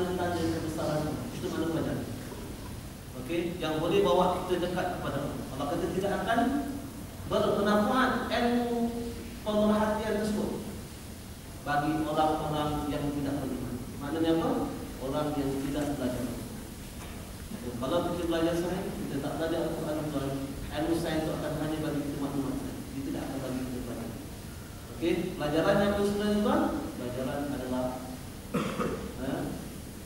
tanda-tanda kebesaran itu mana belajar. Okey, yang boleh bawa kita dekat kepada Allah. Allah kata tidak akan bermanfaat ilmu pemerhatian tersebut bagi orang-orang yang tidak beriman. Maknanya apa? Orang yang tidak belajar. Kalau kita belajar sains, kita tak belajar Al-Quran, ilmu sains itu akan hanya bagi kita maklumat saja. Dia tidak akan bagi kita belajar. Okey, pelajaran yang sebenarnya tuan, pelajaran adalah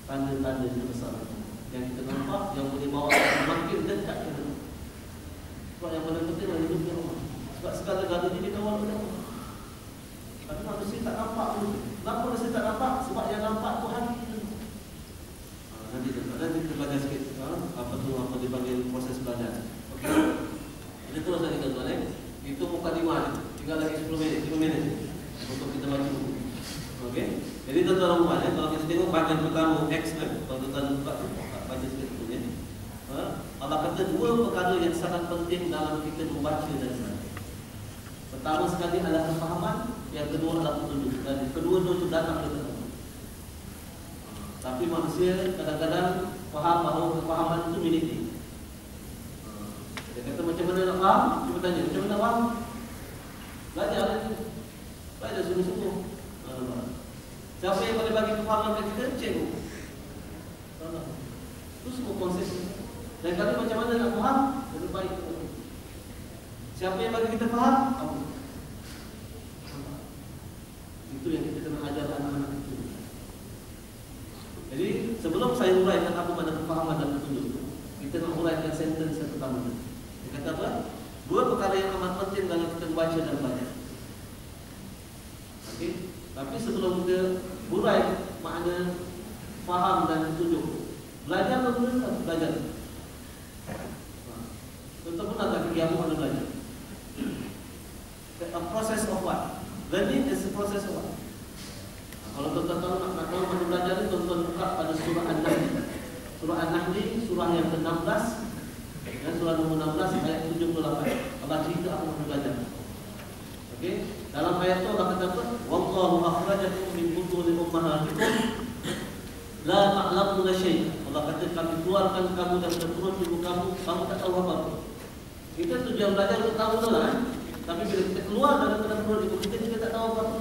tanda-tanda kebesaran yang kita nampak, yang boleh bawa makin dekat kita. Sebab yang paling penting adalah hidupnya Allah. Sebab segala-galanya dikawal oleh Allah. Tapi manusia tak nampak dulu. Kenapa manusia tak nampak? Sebab yang nampak tu hati kita. Nanti kita belajar sikit apa dipanggil proses belajar. Okey. Ini terus lagi tuan-tuan. Itu mukadimah. Tinggal lagi 10 minit untuk kita baca buku. Okey. Jadi tuan-tuan, kalau kita tengok bagian pertama X kalau tuan-tuan buka baca sikit dulu ya. Allah kata dua perkara yang sangat penting dalam kita membaca dan belajar. Pertama sekali adalah kefahaman, yang kedua adalah petunjuk. Dan kedua-dua itu datang dari Allah. Tapi manusia kadang-kadang faham bahawa kefahaman itu milik dia. Dia kata macam mana nak faham? Cuba tanya, macam mana nak faham? Belajar itu. Belajar sungguh-sungguh. Siapa yang boleh bagi kefahaman kepada kita? Cikgu. Itu semua konsep. Dan kali macam mana nak faham? Lebih baik. Siapa yang bagi kita faham? Allah. Itu yang kita kena ajar anak-anak kita. Jadi sebelum saya uraikan apa makna kefahaman dan petunjuk, kita nak uraikan sentence yang pertama. Dia kata apa? Dua perkara yang amat penting dalam kita membaca dan belajar. Okey. Tapi sebelum kita urai makna faham dan petunjuk, belajar bagaimana? Belajar. Tentu pun ada kegiatan mana belajar. A process of what? Learning is a process of what? Kalau tuan-tuan nak tahu mana belajar ni, tuan-tuan buka pada surah An-Nahl. Surah An-Nahl ni surah yang ke-16, dan surah nombor 16 ayat 78. Allah cerita apa mana belajar. Okey, dalam ayat tu Allah kata apa? Wallahu akhrajakum min butuni ummahatikum la ta'lamuna syai'an. Allah kata kami keluarkan kamu dari perut ibu kamu, kamu tak tahu apa-apa. Kita tujuan belajar untuk tahu lah, tapi bila kita keluar dari perut ibu kita tak tahu apa-apa.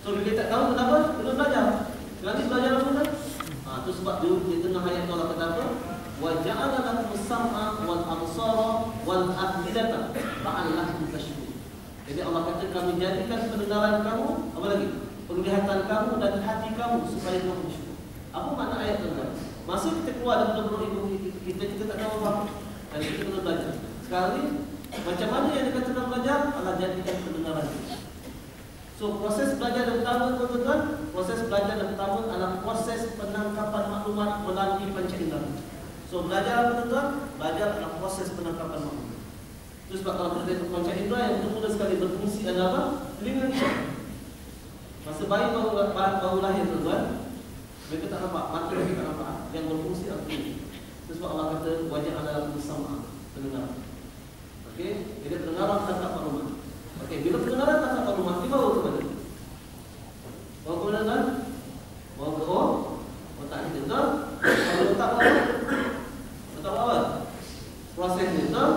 So bila kita tak tahu kenapa? Kita belajar. Nanti belajar apa kan? Itu sebab di tengah ayat Allah kata apa? Wa ja'ala lakum as-sam'a wal absara wal af'idata la'allakum tashkurun. Jadi Allah kata kami jadikan pendengaran kamu, apa lagi? Penglihatan kamu dan hati kamu supaya kamu bersyukur. Apa makna ayat itu? Masa kita keluar dari perut ibu kita tak tahu apa-apa. Dan kita kena belajar. Sekarang ni macam mana yang dikatakan belajar? Allah jadikan pendengaran kita. So proses belajar yang pertama tuan-tuan, proses belajar yang pertama adalah proses penangkapan maklumat melalui panca indera. So belajar apa tuan-tuan? Belajar adalah proses penangkapan maklumat. Itu sebab kalau kita tengok panca indera yang mudah sekali berfungsi adalah apa? Telinga kita. Masa bayi baru lahir tuan-tuan, mereka tak nampak, mata mereka tak nampak. Yang berfungsi adalah telinga. Itu sebab Allah kata wajah adalah bersama pendengaran. Okey, jadi pendengaran tangkap maklumat. Okey, bila pendengaran tangkap maklumat, dibawa ke mana? Bawa ke mana kan? Bawa ke otak kita, betul? Kalau otak apa? Otak apa? Proses ni, betul?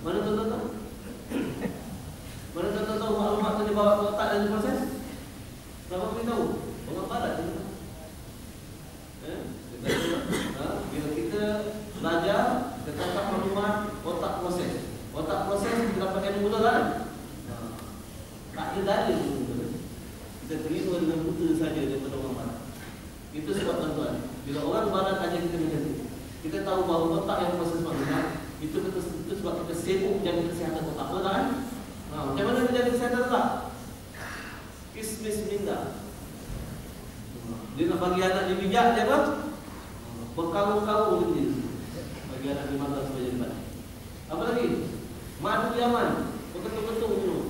Mana tuan-tuan? Mana tuan-tuan tahu maklumat tu dibawa ke otak dan diproses? Berapa boleh tahu? Orang barat je. Bila kita belajar, kita tangkap maklumat, otak proses. Otak proses, kita dapat ilmu betul kan? Tak ada dalil betul. Kita terima dengan buta saja daripada orang barat. Itu sebab tuan-tuan, bila orang barat ajar kita macam tu, kita tahu bahawa otak yang proses maklumat, itu sebab kita sibuk jaga kesihatan otak. Betul kan? Macam mana kita jaga kesihatan otak? Kismis minda. Dia nak bagi anak dia bijak dia apa? Berkarung-karung dia. Bagi anak dia makan supaya dia baik. Apa lagi? Madu Yaman. Betul-betul minum.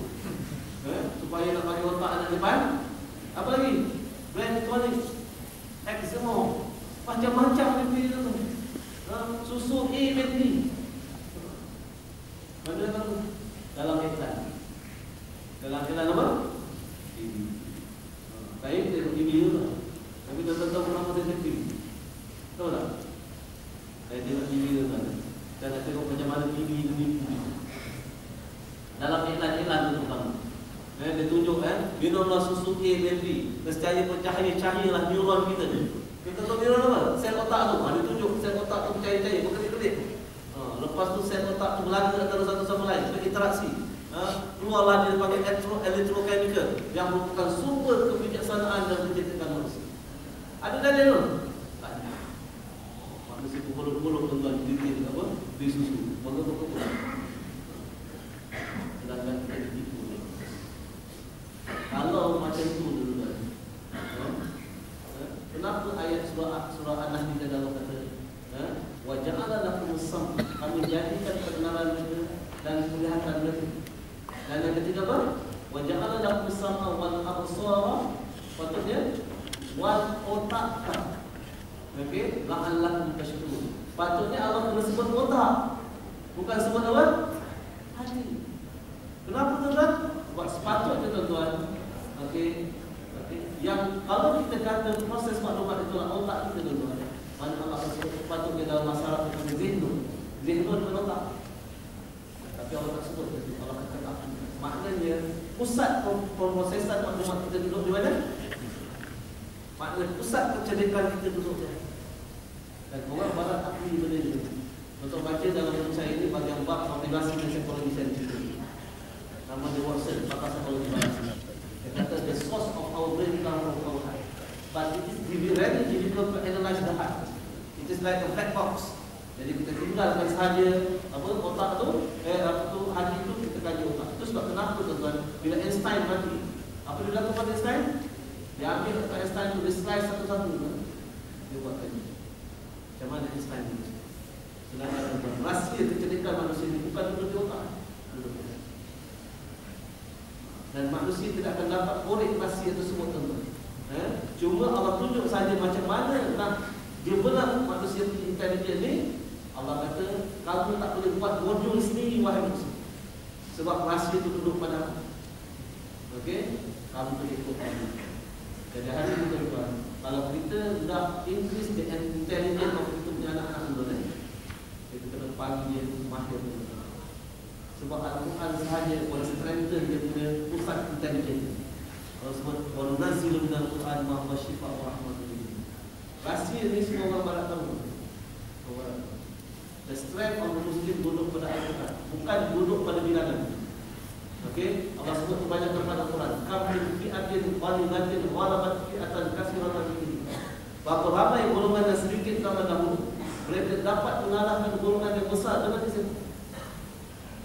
Supaya nak bagi otak anak depan. Apa lagi? Brain tonic. Eczema. Macam-macam dia tu. Susu A-MT. Mana kan tu? Dalam iklan. Dalam iklan apa? Baik, dia TV tu. Tapi tuan-tuan tahu kenapa dia ini carilah neuron kita ni. Kita tahu neuron apa? Sel otak tu. Dia tunjuk sel otak tu bercair-cair, berkedip-kedip. Lepas tu sel otak tu berlaga antara satu sama lain, berinteraksi. Keluarlah dia panggil electrochemical yang merupakan sumber kebijaksanaan dan kecerdasan manusia. Ada dalil tu? Tak ada. Manusia berbolong-bolong tuan-tuan di apa? Di susu. Bangga-bangga. Sedangkan kita ditipu. Kalau macam tu tuan-tuan. Kenapa ayat surah An-Nahl di dalam kata wa ja'ala lakum as-sam, kami jadikan pengenalan mereka dan penglihatan mereka. Dan yang ketiga apa? Wa ja'ala lakum as-sam'a wal absara, patutnya wal otak. Okey, la'allakum tashkurun. Patutnya Allah kena sebut otak, bukan sebut apa? Hati. Kenapa tuan-tuan? Sebab sepatutnya tuan-tuan, okey, yang kalau kita kata proses maklumat itu adalah otak kita tuan-tuan, mana Allah sebut patutnya dalam masalah kita zihnun bukan otak. Tapi Allah tak sebut itu. Allah kata apa? Maknanya pusat pemrosesan maklumat kita duduk di mana? Maknanya pusat kecerdasan kita duduk di mana? Dan orang barat akli benda ini. Untuk baca dalam buku saya ini bagian bab motivasi dan psikologi saintifik. Nama dia Watson, pakar psikologi barat. Dia kata the source of our brain comes from our heart, but it is very difficult to analyze the heart. It is like a black box. Jadi kita tinggalkan sahaja apa otak tu, hati tu, kita kaji otak. Itu sebab kenapa tuan-tuan bila Einstein mati, apa dia lakukan Einstein? Dia ambil Einstein tu, dia slice satu-satu tu. Dia buat kaji. Macam mana Einstein itu? Sedangkan rahsia kecerdasan manusia ini bukan duduk di otak. Dan manusia tidak akan dapat korek rahsia tersebut tuan-tuan. Cuma Allah tunjuk saja macam mana nak develop manusia intelijen ni. Allah kata kamu tak boleh buat modul sendiri wahai manusia, sebab rahsia itu duduk pada aku. Okey, kamu boleh ikut aku. Jadi hari ini tuan-tuan, kalau kita nak increase the intelligence of kita punya anak-anak muda ni, kita kena panggil dia mahir. Sebab Al-Quran sahaja boleh strengthen dia punya pusat intelijen. Allah sebut wa nunazzilu minal Quran ma huwa shifaa'un wa rahmatun lil mu'minin. Rahsia ni semua orang barat tahu. The strength of the Muslim duduk pada Al-Quran, bukan duduk pada bilangan. Okey, Allah sebut kebanyakan pada Al-Quran. Kam min fi'atin qalilatin ghalabat fi'atan katsiratan bi. Berapa ramai golongan yang sedikit zaman dahulu, mereka dapat mengalahkan golongan yang besar dengan izin.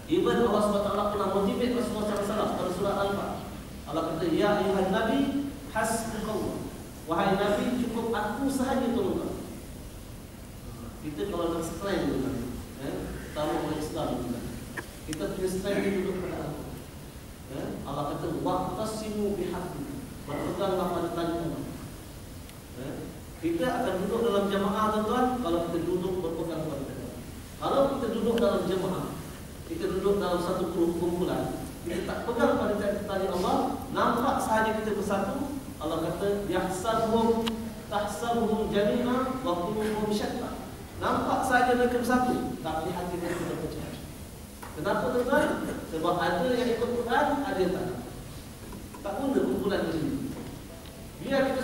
Even Allah SWT pernah motivate Rasulullah SAW pada surah Al-Baqarah. Allah kata, ya ayuhan Nabi, hasbukallah. Wahai Nabi, cukup aku sahaja tolong. Kita kalau nak strength juga, tahu orang Islam juga, kita punya strength duduk pada Allah. Allah kata, waqtasimu bihaqqi, berpeganglah pada tali Allah. Kita akan duduk dalam jamaah tuan-tuan kalau kita duduk berpegang pada Allah. Kalau kita duduk dalam jamaah, kita duduk dalam satu kumpulan, kita tak pegang pada tali Allah, nampak sahaja kita bersatu. Allah kata, yahsabuhum tahsabuhum jami'an wa qulubuhum syatta. Nampak sahaja mereka bersatu, tapi hati mereka berpecah. Kenapa tuan-tuan? Sebab ada yang ikut Quran, ada yang tak. Tak guna kumpulan ini. Biar kita